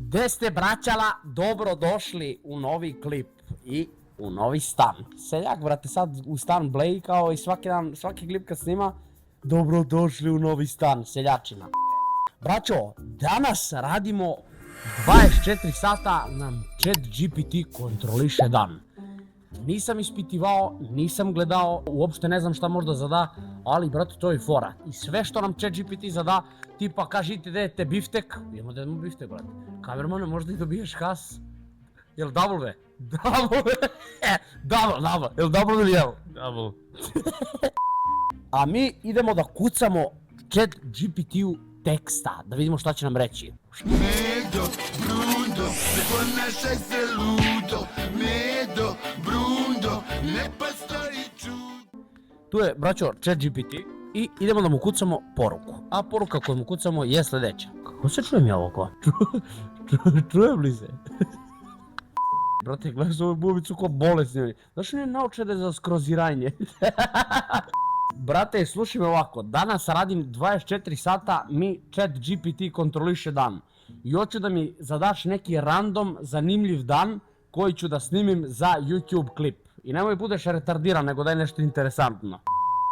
Gde ste, braćala, dobro došli u novi klip i u novi stan. Seljak, brate, sad u stan Blej kao i svaki klip kad snima, dobro došli u novi stan, seljačina. Braćo, danas radimo 24 sata nam ChatGPT kontroliše dan. Nisam ispitivao, nisam gledao, uopšte ne znam šta možda zada, ali brate to je fora. I sve što nam ChatGPT zada, tipa kažite da jedete biftek, idemo da jedemo biftek brate. Kamermane, možda i dobiješ kas? Jel double? Double? Double, jel double ili jel? Double. A mi idemo da kucamo ChatGPT-u teksta, da vidimo šta će nam reći. Medo, Brundo, ne ponašaj se ludo. Medo, Brundo, ne postoji čudo. Tu je, braćo, ChatGPT i idemo da mu kucamo poruku. A poruka koju mu kucamo je sljedeća. Kako se čujem ja ovako? Čujem li se? Brate, gledaš ovu bubicu ko bolesni. Znaš ne nauče da je za skroziranje? Brate, slušaj me ovako, danas radim 24 sata, mi ChatGPT kontroliše dan. I hoću da mi zadaš neki random, zanimljiv dan koji ću da snimim za YouTube klip. I nemoj budeš retardiran, nego daj nešto interesantno.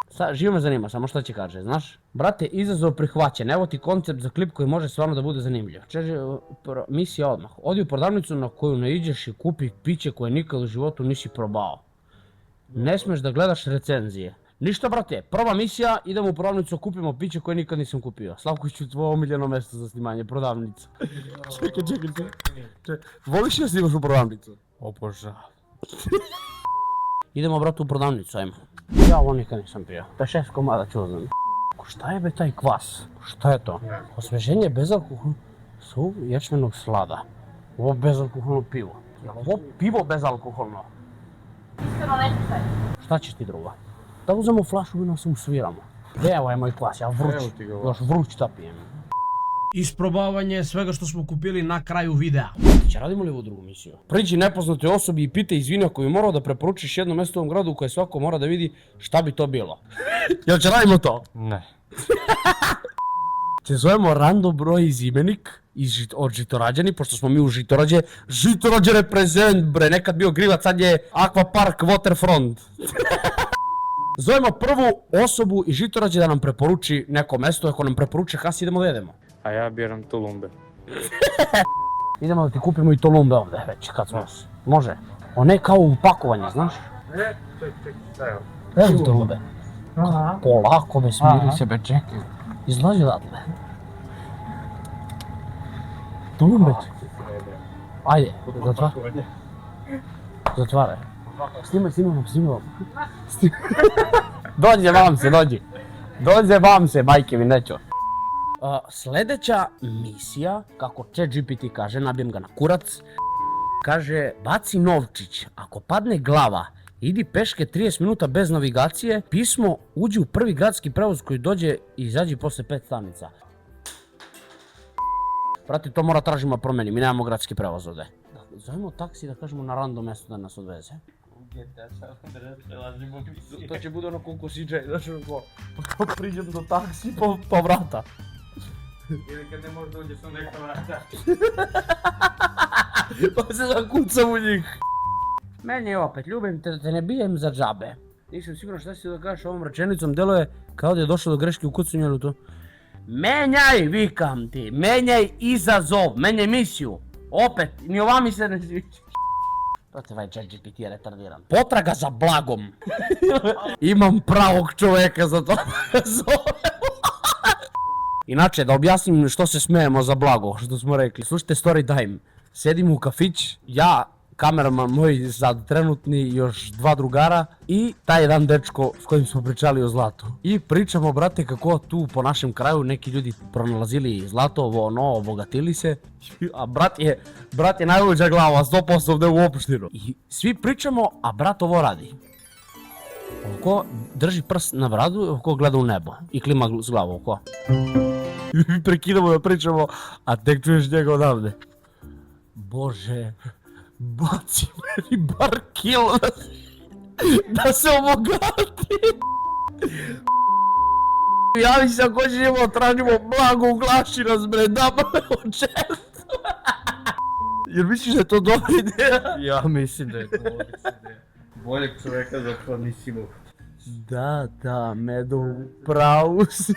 Sad, živo me zanima, samo šta će kaže, znaš? Brate, izazov prihvaćen, evo ti koncept za klip koji može stvarno da bude zanimljiv. Misija odmah, odi u prodavnicu na koju ne iđeš i kupi piće koje nikad u životu nisi probao. Ne smeš da gledaš recenzije. Ništa brate, prva misija, idemo u prodavnicu, kupimo piće koje nikad nisam kupio. Slavkoviću, tvoje omiljeno mjesto za snimanje, prodavnica. Čekaj. Voliš da snimaš u prodavnicu? Obožavam. Idemo brate u prodavnicu, ajmo. Ja ovo nikad nisam pio. 5-6 komada čuzam. Šta je be taj kvas? Šta je to? Osveženje bezalkoholnog su ječmenog slada. Ovo bezalkoholno pivo. Je li ovo pivo bezalkoholno? Iskreno neću sve. Šta ćeš ti druga? Da uzemo flašu vina se usviramo. Evo je moj kvas, ja još vruć da pijem. Isprobavanje svega što smo kupili na kraju videa. Će radimo li ovu drugu misiju? Priđi nepoznatoj osobi i pitaj izvini ako bi morao da preporučiš jedno mjesto u ovom gradu koje svako mora da vidi šta bi to bilo. Jel će radimo to? Ne. Će zovemo random broj iz imenik od Žitorađani, pošto smo mi u Žitorađe. Žitorađe reprezent bre, nekad bio Grivac, sad je Aquapark Waterfront. Zovemo prvu osobu iz Žitorađe da nam preporuči neko mjesto, ako nam preporuče kas idemo da jedemo. A ja biram tulumbe. Idemo da ti kupimo i tolumbe ovdje već kad smo se. Može. One kao upakovanje, znaš? Evo. Evo tolumbe. Polako be, smiri se be, čekaj. Izlazi odatle. Tolumbe. Ajde, zatvaraj. Snimaj. Dođe vam se, dođi. Dođe vam se, majke mi neću. Sljedeća misija, kako ChatGPT kaže, nabijem ga na kurac, kaže baci novčić, ako padne glava, idi peške 30 minuta bez navigacije, pismo, uđi u prvi gradski prevoz koji dođe i izađi posle 5 stanica. Brate, to mora tražimo promeni, mi nemamo gradski prevoz ovdje. Zovemo taksi da kažemo na random mjesto da nas odveze. To će bude ono koliko siđe, znaš ko priđem do taksi po vrata. Ili kad ne možeš da uđeš u neka vrata. Pa se zakucam u njih. Meni je opet, ljubim te da te ne bijem za džabe. Nisam siguran šta si da kažeš ovom rečenicom, deluje kao da je došlo do greške u kucanju ili to. Menjaj, vikam ti, menjaj izazov, menjaj misiju. Opet, ni ova mi se ne sviđa. Brate, ovaj ChatGPT je retardiran. Potraga za blagom. Imam pravog čoveka za to. Inače, da objasnim što se smejemo za blago, što smo rekli. Slušajte story time. Sedim u kafić, ja, kameraman moj sad trenutni, još 2 drugara i taj jedan dečko s kojim smo pričali o zlatu. I pričamo, brate, kako tu po našem kraju neki ljudi pronalazili zlato, ovo ono, obogatili se. A brat je najluđa glava, 100% ovdje u opštinu. I svi pričamo, a brat ovo radi. Oko drži prst na bradu, oko gleda u nebo i klima s glavom, oko. I prekidamo da pričamo, a tek čuješ njega odavde. Bože, baci meni bar kilo da se obogati. Javi se ako ćemo, tražimo blago, uglaši nas bre, dama me u četu. Jer misliš da je to dobra ideja? Ja mislim da je to odlična ideja. Boljeg čoveka za to nisi imao. Da, Medo, pravu si.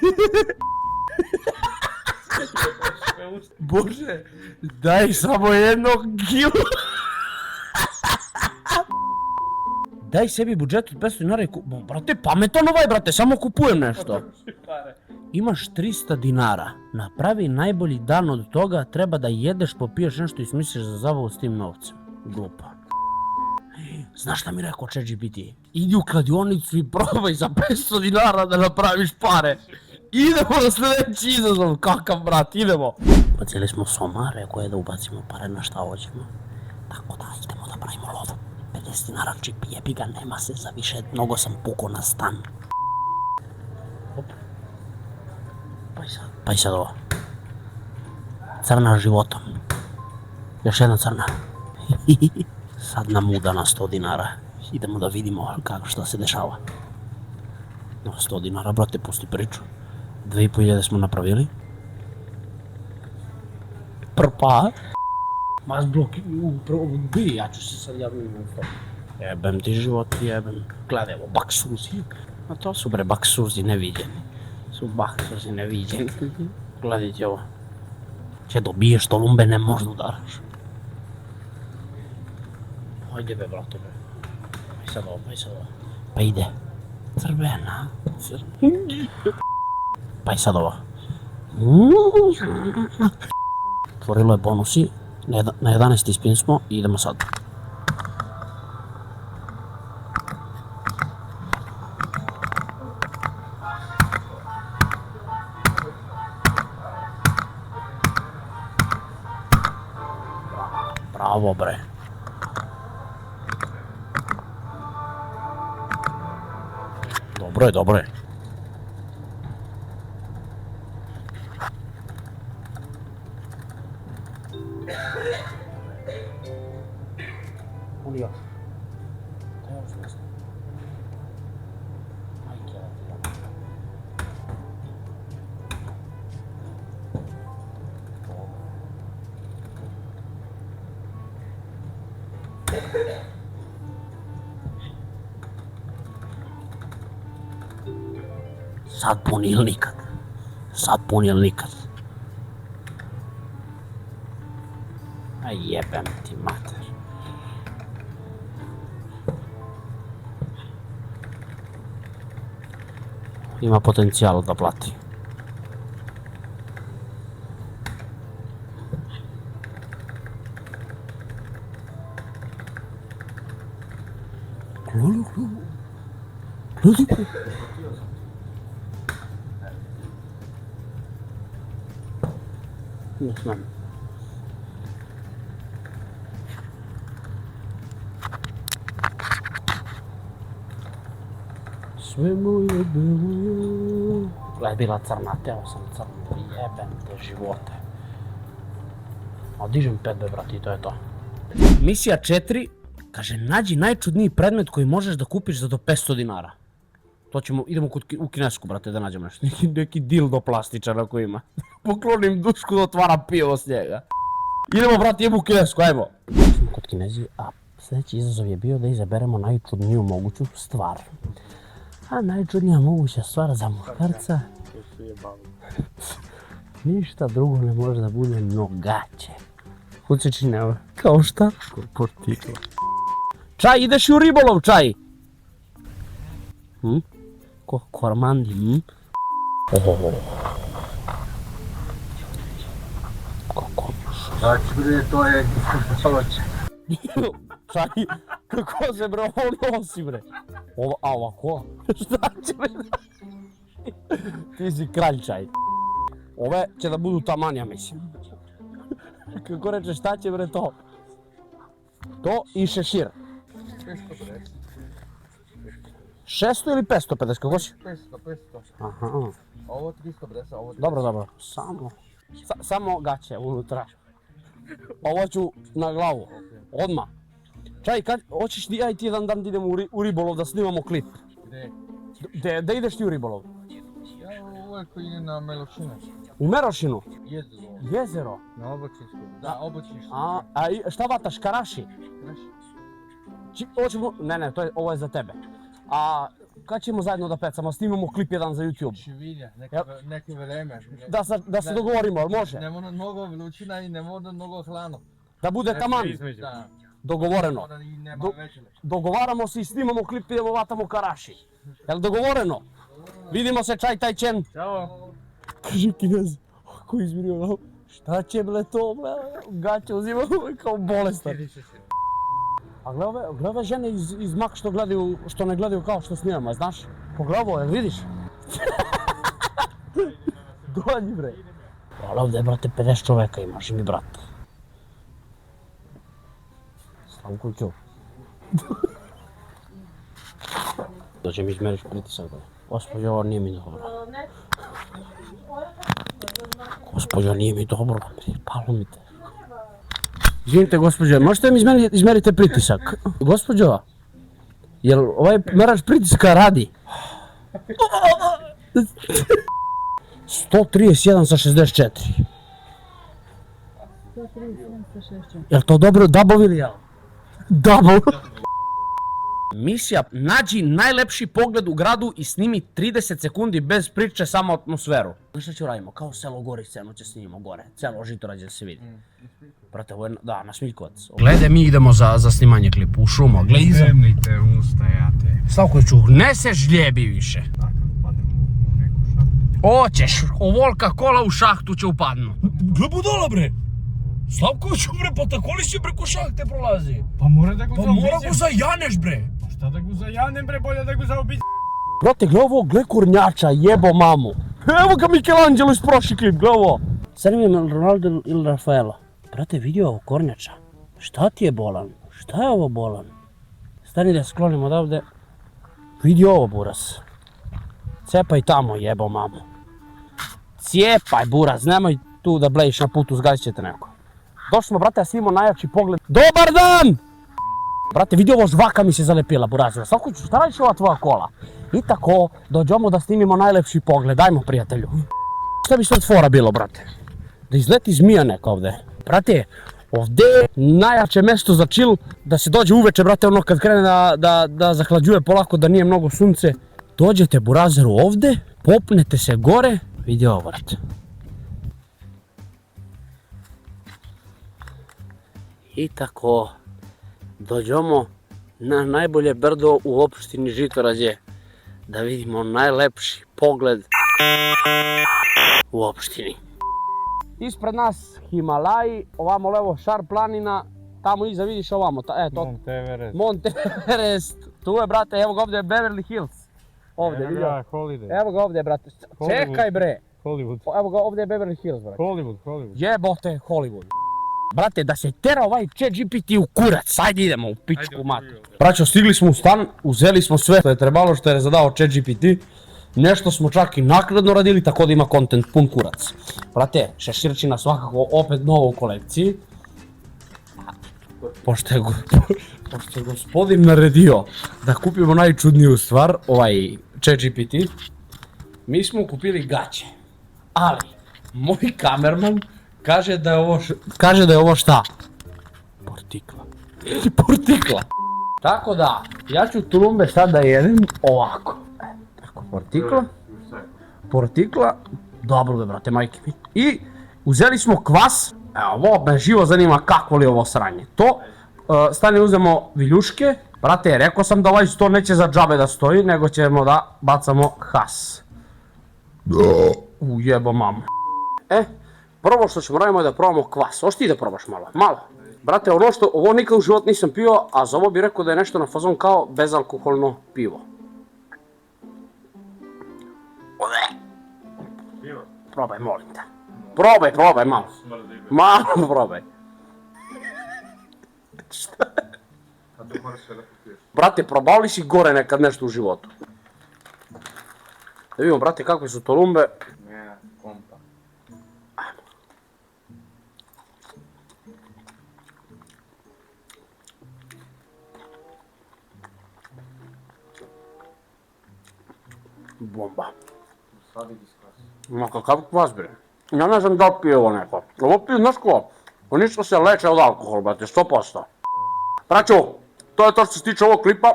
Bože, daj samo jednog kilo. Daj sebi budžet od 500 dinara i brate, pametan ovaj, brate, samo kupujem nešto. Imaš 300 dinara, napravi najbolji dan od toga, treba da jedeš, popiješ nešto i smisliš za zabavu s tim novcem. Glupa. Znaš šta mi rekao ChatGPT? Idi u kladionicu i probaj za 500 dinara da napraviš pare. Idemo na sljedeći izazov, kakav brat, idemo. Bacili smo soma, rekao je da ubacimo pare na šta hoćemo. Tako da idemo da pravimo lovu. 50 dinara čip, jebi ga, nema se za više, mnogo sam pukao na stan. Hop. Pa i sad ovo. Crna životom. Još jedna crna. Sad nam uda na 100 dinara. Idemo da vidimo kako što se dešava. No, 100 dinara, brate, pusti priču. 2500 smo napravili. Prpa. Mas bloki, bi, ja ću se sad javiti na to. Jebem ti život, jebem. Gledaj, evo, baksuzi. A to su bre baksuzi neviđeni. Su baksuzi neviđeni. Gledajte ovo. Če dobiješ tolumbe, ne možda udaraš. Ajde be, brate, be. Pa i sad ovo. Pa ide. Crvena. Pa i sad ovo. Otvorilo je bonusi. Na 11. spin smo i idemo sad. Bravo bre. Dobro je. Julio. Sad puni ili nikad. A jebem ti mater. Ima potencijal da plati. Gledaj. Ne znam. Sve moje bilo. Gledaj, bila crna, teo sam crnu, jebem te živote. A dižem 5 brati i to je to. Misija 4, kaže nađi najčudniji predmet koji možeš da kupiš za do 500 dinara. To ćemo, idemo u kinesku, brate, da nađemo nešto. Neki dildo plastičan ako ima. Poklonim dušku da otvara pivo s njega. Idemo, brate, idemo u kinesku, ajmo. Smo kod Kinezi, a sljedeći izazov je bio da izaberemo najčudniju moguću stvar. A najčudnija moguća stvar za muškarca... Ništa drugo ne može da bude nogaće. Kucečine ove. Kao šta? Portikla. Čaj, ideš u ribolov, čaj! Kormandi, Znači bre, to je iskupavač. Čaj, kako se bre ovo nosi bre? A ovako? Šta će bre? Ti si kralj čaj. Ove će da budu taman, ja mislim. Kako reče, šta će bre to? To i šešir. 600 ili 550, kako si? 500. Aha. Ovo 350, ovo 300. Dobro. Samo gaće unutra. Ovo ću na glavu. Odmah. Čaj, kad hoćeš ja i ti jedan dan da idemo u ribolov da snimamo klip? Gde? Da ideš ti u ribolov? Ja uvijek idem na Melošinac. U Merošinu? Jezero. Jezero? Na Obočinsku. Da, Obočinsku. Šta vataš, karaši? Hoćemo, ne, ovo je za tebe. A kad ćemo zajedno da pecamo, snimamo klip jedan za YouTube? Šivilja, neko vreme. Da se dogovorimo, ali može? Ne mora mnogo vrućina i ne mora mnogo hlano. Da bude taman? Da. Dogovoreno. I nema večere. Dogovaramo se i snimamo klip i idemo vatamo karaši. Jel dogovoreno? Vidimo se, čaj taj čen. Ćao. Kaži Kinez, ako izmirio nam, šta će ble to ble, gaće uzimamo kao bolestan. A gle ove žene iz Mak što ne gledaju kao što snimamo, znaš? Pogledaj ovo, jel vidiš? Dođi bre. Ali ovdje, brate, 50 čoveka imaš i mi, brate. Slavko ću. Dođe mi izmeriš pritisak, bre. Gospođo, ovo nije mi dobro. Gospođo, nije mi dobro, palo mi te. Izvinite, gospođo, možete mi izmerite pritisak? Gospođo, jel ovaj merač pritiska radi? 131 sa 64. 131 sa 64. Jel to dobro, double ili jel? Double. Misija, nađi najlepši pogled u gradu i snimi 30 sekundi bez priče, samo atmosferu. Znaš šta ću radimo? Kao selo Gorice, će snimimo gore. Celo Žitorađe da se vidi. Brate, ovo je, da, na Smiljkovac. Glede, mi idemo za snimanje klipa u šumu, gled iza. Zemljite ustajate. Slavkoviću, ne se žljebi više. Tako, pademo u neku šahtu. Oćeš, ovolika kola u šahtu će upadnu. Gle budala bre! Slavkoviću bre, pa tako li si preko šahte prolazi? Pa mora da ga Pa mora go zajaneš bre! Pa šta da ga zajanem bre, bolje da ga zaobiđem. Brate, gle ovo, gle kurnjača, jebo mamu. Evo ga Michelangelo iz prošli klip, gle ovo. Sad mi je Ronaldo ili Rafaela. Brate, vidio ovo kornjača. Šta ti je bolan? Šta je ovo bolan? Stani da sklonimo odavde. Vidi ovo, buras. Cepaj tamo, jebo mamu. Cijepaj, buras, nemoj tu da blejiš na putu, zgazit ćete neko. Došli smo, brate, da snimamo najjači pogled. Dobar dan! Brate, vidi ovo, žvaka mi se zalepila, burazila. Slavkoviću, šta radiš ova tvoja kola? I tako, dođemo da snimimo najlepši pogled, dajmo prijatelju. Šta bi sad fora bilo, brate? Da izleti zmija neka ovde. Brate, ovde je najjače mesto za chill, da se dođe uveče, brate, ono kad krene da zahlađuje polako, da nije mnogo sunce. Dođete, burazeru, ovde, popnete se gore, vidi ovo, brate. I tako, dođemo na najbolje brdo u opštini Žitorađe, da vidimo najlepši pogled u opštini. Ispred nas Himalaji, ovamo levo Šar planina, tamo iza vidiš ovamo, Monte Everest, tu je, brate, evo ga ovdje Beverly Hills. Ovdje, vidio? Holiday. Evo ga ovdje, brate, čekaj bre, Hollywood. evo ga ovdje je Beverly Hills, brate. Hollywood. Jebote, Hollywood. Brate, da se tera ovaj ChatGPT u kurac, ajde idemo u pičku mat. Braćo, stigli smo u stan, uzeli smo sve što je trebalo, što je zadao ChatGPT. Nešto smo čak i naknadno radili, tako da ima kontent pun kurac. Brate, šeširčina svakako opet novo u kolekciji. Pošto je gospodin naredio da kupimo najčudniju stvar, ovaj ChatGPT, mi smo kupili gaće. Ali, moj kamerman kaže da je ovo šta? Portikla. Tako da, ja ću tulumbe sad da jedem ovako. Tako, portikla, dobro da, brate, majke mi. I uzeli smo kvas, evo, ovo me živo zanima kakvo li je ovo sranje. To, stani uzemo viljuške, brate, rekao sam da ovaj sto neće za džabe da stoji, nego ćemo da bacamo has. Ujebo mamu. Prvo što ćemo radimo je da probamo kvas. Hoćeš ti da probaš malo? Brate, ovo nikad u život nisam pio, a za ovo bih rekao da je nešto na fazon kao bezalkoholno pivo. Probaj, molim te. Probaj malo. Malo probaj. Šta? Brate, probao li si gore nekad nešto u životu? Da vidimo, brate, kakve su tolumbe. Ne, kompa. Bomba. Sad idi skvas. Ma kakav kvas bre? Ja ne znam da li pije ovo neko. Ovo pije, znaš ko? Oni što se leče od alkohola, brate, 100%. Braćo, to je to što se tiče ovog klipa.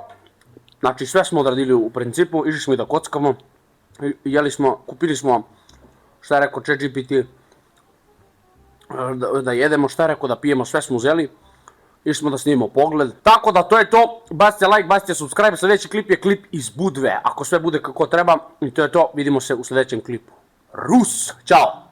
Znači sve smo odradili u principu, išli smo i da kockamo. Jeli smo, kupili smo, šta je rekao ChatGPT, da jedemo, šta je rekao da pijemo, sve smo uzeli. Išli smo da snimimo pogled. Tako da to je to, bacite like, bacite subscribe, sljedeći klip je klip iz Budve. Ako sve bude kako treba, i to je to, vidimo se u sljedećem klipu. Rus, čao!